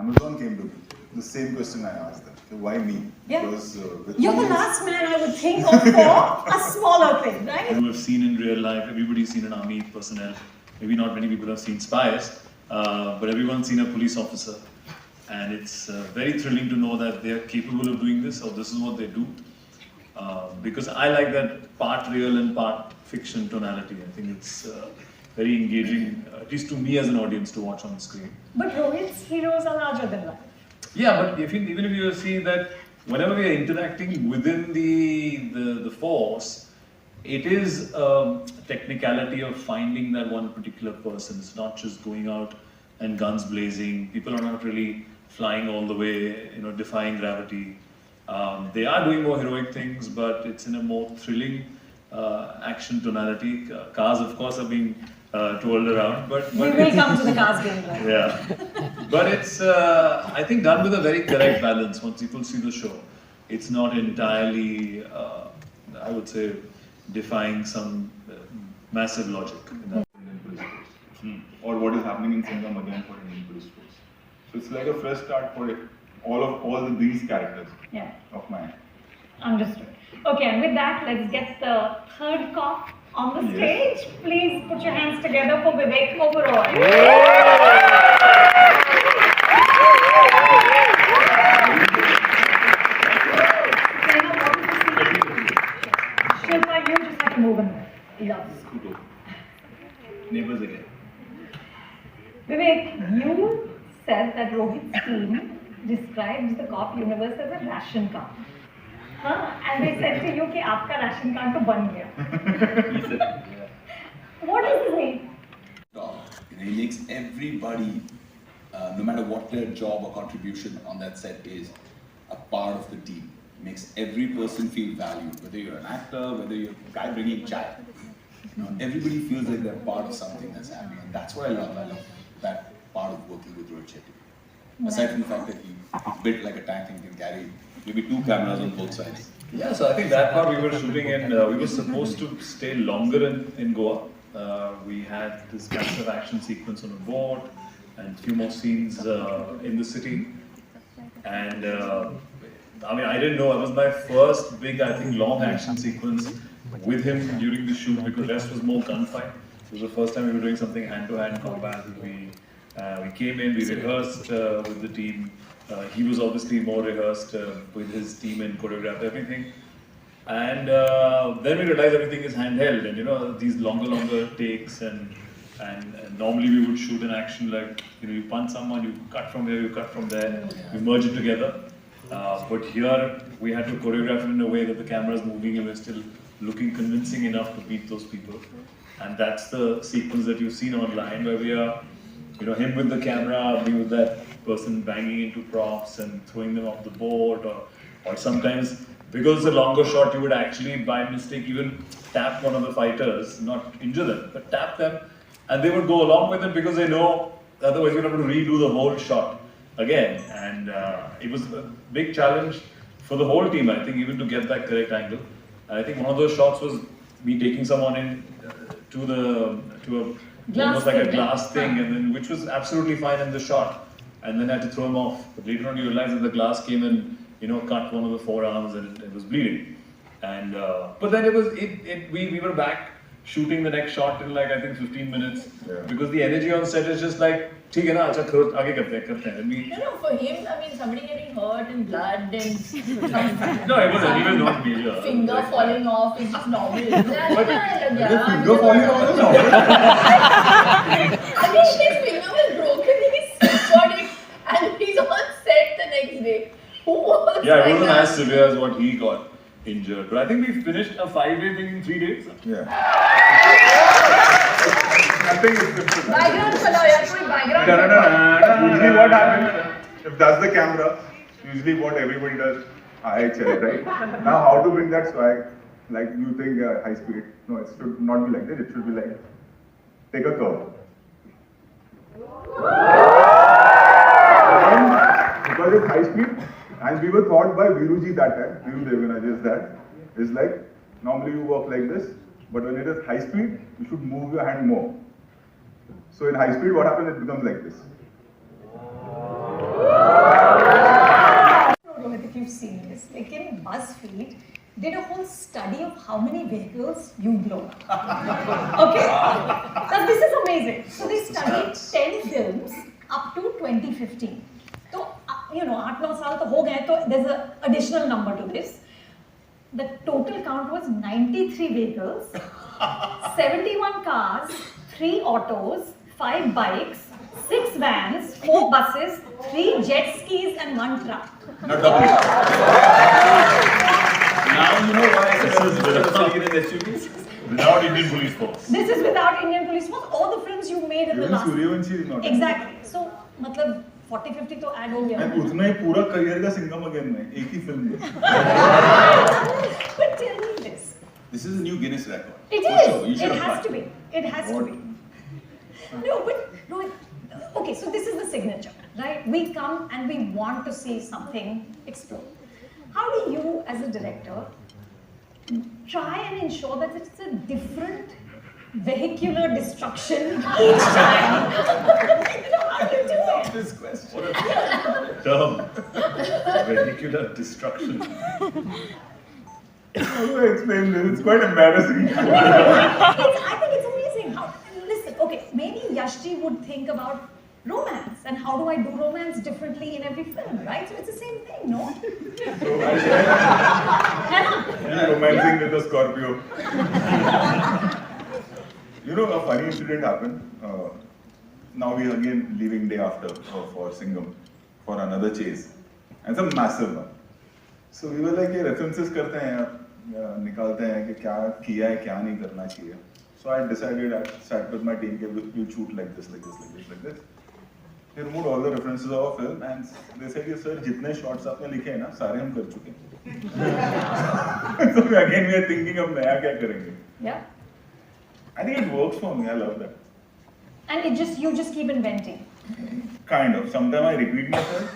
Amazon came to me. The same question I asked them. Okay, why me? Yeah. Because You're the last man I would think of for a smaller thing, right? You have seen in real life, everybody's seen an army personnel. Maybe not many people have seen spies, but everyone's seen a police officer. And it's very thrilling to know that they are capable of doing this, or this is what they do. Because I like that part real and part fiction tonality. I think it's very engaging, at least to me as an audience, to watch on the screen. But Rohit's heroes are larger than life. Yeah, but even if you see that whenever we are interacting within the force, it is a technicality of finding that one particular person. It's not just going out and guns blazing. People are not really flying all the way, defying gravity. They are doing more heroic things, but it's in a more thrilling action tonality. Cars, of course, are being twirled around, but we will come to the cars game, right? Yeah, but it's I think done with a very correct balance. Once people see the show, it's not entirely, I would say, defying some massive logic in that. Indian police force. Or what is happening in Singham again for Indian police force. So it's like a fresh start for it. These characters of mine. Understood. Okay, and with that, let's get the third cop on the stage. Please put your hands together for Vivek Oberoi. Shilpa, you just have to move in there. Yes. Neighbors again. Vivek, you said that Rohit's team describes the cop universe as a ration card. And they said to you that your ration card to ban gaya. What does this mean? He makes everybody, no matter what their job or contribution on that set is, a part of the team. Makes every person feel valued, whether you're an actor, whether you're a guy bringing chai. Everybody feels like they're part of something that's happening, and that's what I love. I love that part of working with Rohit Shetty. Aside from the fact that he's built like a tank and can carry maybe 2 cameras on both sides. Yeah, so I think that part we were shooting in, we were supposed to stay longer in Goa. We had this massive action sequence on a boat and a few more scenes in the city. And I didn't know, it was my first big, long action sequence with him during the shoot, because the rest was more gunfight. It was the first time we were doing something hand-to-hand combat. We came in, we rehearsed with the team. He was obviously more rehearsed with his team and choreographed everything. And then we realized everything is handheld, and these longer takes, and normally we would shoot an action like, you punch someone, you cut from here, you cut from there, you merge it together. But here we had to choreograph it in a way that the camera is moving and we're still looking convincing enough to beat those people. And that's the sequence that you've seen online, where we are, him with the camera, me with that person banging into props and throwing them off the board, or sometimes, because it's a longer shot, you would actually, by mistake, even tap one of the fighters, not injure them, but tap them, and they would go along with it because they know otherwise you're going to redo the whole shot again. And it was a big challenge for the whole team, I think, even to get that correct angle. And I think one of those shots was me taking someone in to almost like a glass thing, and then which was absolutely fine in the shot, and then I had to throw him off. But later on, you realize that the glass came and cut one of the forearms, and it was bleeding. And but then we were back shooting the next shot in like I think 15 minutes, because the energy on set is just like, ठीक है ना, अच्छा करो, आगे करते हैं. No, for him, somebody getting hurt and blood and No, it was anyway not major. Finger falling off is just normal. Finger falling off is normal. His finger was broken, he got it, and he's on set the next day. Who was it wasn't as severe as what he got injured, but I think we finished a 5-day thing in 3 days. Nothing is different. Background chalo yaar, koi background. Usually what happens, if that's the camera, usually what everybody does, right? Now how to bring that swag, like you think high speed, no, it should not be like that, it should be like, take a curve. Because it's high speed, and we were taught by Viruji that time, Viru Devanaj's dad, is like, normally you work like this, but when it is high speed, you should move your hand more. So in high speed, what happens? It becomes like this. this. Like in BuzzFeed did a whole study of how many vehicles you blow up. Okay? Now this is amazing. So they studied 10 films up to 2015. So, 8-9 साल तो हो गए, तो there's an additional number to this. The total count was 93 vehicles, 71 cars, 3 autos, 5 bikes, 6 vans, 4 buses, 3 jet skis and 1 truck. Not double. Now you know why I said Without Indian police force. This is without Indian police force. All the films you made in the Even last. Suryavanshi is not. Exactly. So, मतलब 40-50 तो add हो गया. And उतना ही पूरा career का Singham again में एक ही film में. But tell me this. This is a new Guinness record. It For is. sure. You should It has apply. to be. It has to be. No, but no. Okay, so this is the signature, right? We come and we want to see something explode. How do you, as a director, try and ensure that it's a different vehicular destruction each time? How do you do it? This question. Term. Vehicular destruction. How do I explain this? It's quite embarrassing. I think it's amazing. How, listen, okay, maybe Yashji would think about romance and how do I do romance differently in every film, right? So it's the same thing, no? So I romancing with a Scorpio. A funny incident happened. Now we are again leaving day after for Singham for another chase. And it's a massive one. So we were like, references करते हैं निकालते हैं कि क्या किया है क्या नहीं करना चाहिए. So I decided, I sat with my team, we'll shoot like this, like this, like this, like this. They removed all the references of our film and they said, sir, जितने shots आपने लिखे हैं ना, सारे हम कर चुके हैं. So again we are thinking अब नया क्या करेंगे. Yeah. I think it works for me. I love that. And you just keep inventing. Kind of. Sometimes I repeat myself.